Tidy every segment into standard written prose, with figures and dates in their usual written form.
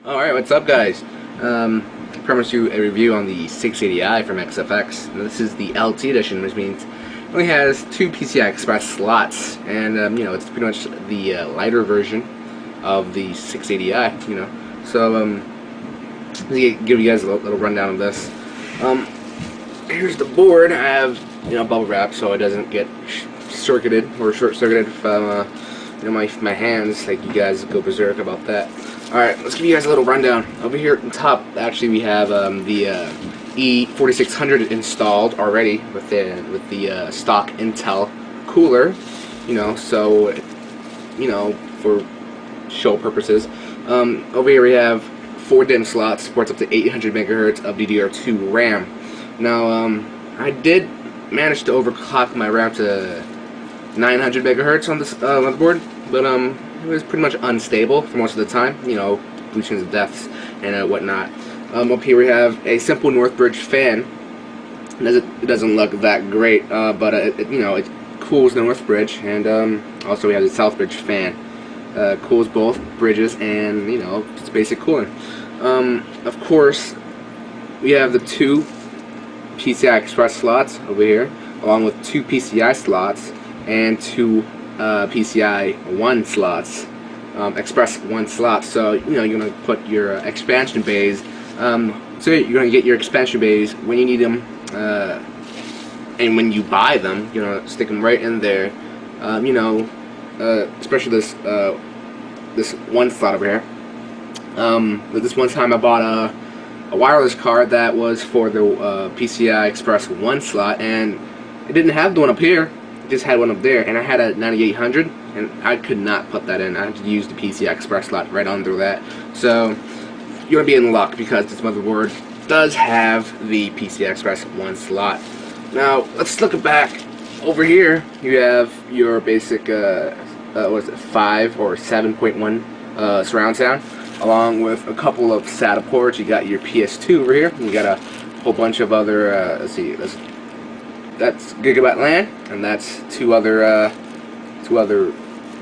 Alright, what's up guys? I promised you a review on the 680i from XFX. Now, this is the LT edition, which means it only has 2 PCI Express slots, and you know, it's pretty much the lighter version of the 680i, you know. So let me give you guys a little rundown of this. Here's the board. I have, you know, bubble wrap so it doesn't get circuited or short-circuited from you know, my hands, like you guys go berserk about that. Alright, let's give you guys a little rundown. Over here at the top, actually, we have the E4600 installed already with the stock Intel cooler, you know, so, you know, for show purposes. Over here we have 4 DIMM slots, supports up to 800 megahertz of DDR2 RAM. Now, I did manage to overclock my RAM to 900 megahertz on this motherboard, but it was pretty much unstable for most of the time, you know, bleachings and deaths and whatnot. Up here we have a simple Northbridge fan. It doesn't look that great, but you know, it cools the Northbridge, and also we have the Southbridge fan. Cools both bridges, and you know, it's basic cooling. Of course, we have the 2 PCI Express slots over here, along with 2 PCI slots and 2 PCI 1 slots, Express 1 slots. So you know, you're gonna put your expansion bays. So you're gonna get your expansion bays when you need them, and when you buy them, you know, stick them right in there. You know, especially this this 1 slot over here. This one time I bought a wireless card that was for the PCI Express 1 slot, and it didn't have the one up here. Just had one up there, and I had a 9800, and I could not put that in. I had to use the PCI Express slot right under that. So you're gonna be in luck, because this motherboard does have the PCI Express 1 slot. Now let's look back over here. You have your basic what is it, 5 or 7.1 surround sound, along with a couple of SATA ports. You got your PS2 over here. You got a whole bunch of other let's see, that's Gigabyte LAN, and that's two other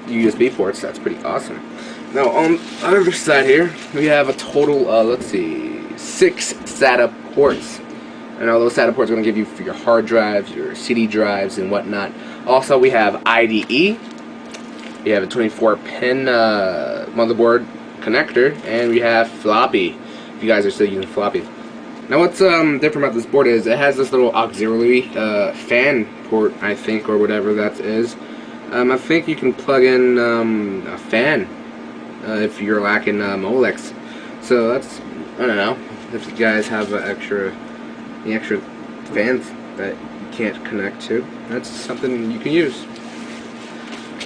USB ports. That's pretty awesome. Now on the other side here, we have a total let's see, 6 SATA ports, and all those SATA ports are going to give you for your hard drives, your CD drives, and whatnot. Also, we have IDE. We have a 24-pin motherboard connector, and we have floppy, if you guys are still using floppy. Now what's different about this board is it has this little auxiliary fan port, I think, or whatever that is. I think you can plug in a fan if you're lacking Molex. So that's, I don't know, if you guys have any extra fans that you can't connect to, that's something you can use.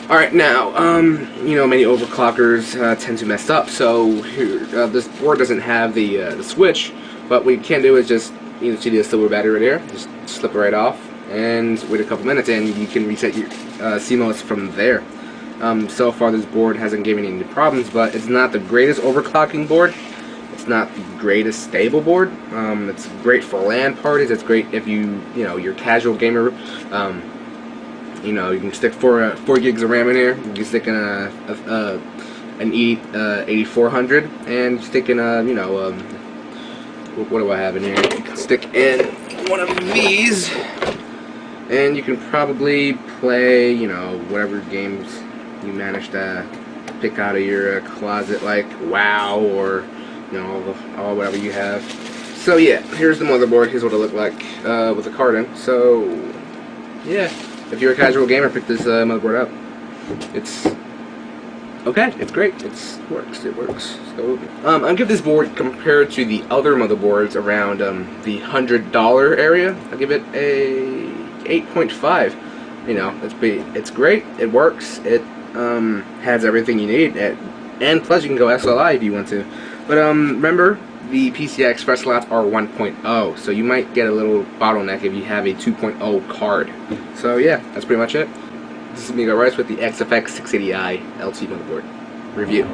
Alright, now, you know, many overclockers tend to mess up, so here, this board doesn't have the switch. But what you can do is just, you know, see the silver battery right there, just slip it right off, and wait a couple minutes, and you can reset your CMOS from there. So far this board hasn't given any problems, but it's not the greatest overclocking board. It's not the greatest stable board. It's great for LAN parties. It's great if you know, you're a casual gamer. You know, you can stick 4 gigs of RAM in here. You can stick in an 8400, and stick in a, you know, what do I have in here? You can stick in one of these, and you can probably play, you know, whatever games you manage to pick out of your closet, like WoW, or, you know, all whatever you have. So yeah, here's the motherboard. Here's what it looked like with the card in. So yeah, if you're a casual gamer, pick this motherboard up. It's okay, it's great. It works. So I'll give this board, compared to the other motherboards around the $100 area, I'll give it a 8.5. You know, it's great. It works. It has everything you need, and plus you can go SLI if you want to. But remember, the PCI Express slots are 1.0, so you might get a little bottleneck if you have a 2.0 card. So yeah, that's pretty much it. This is me, Rice, with the XFX 680i LT motherboard review.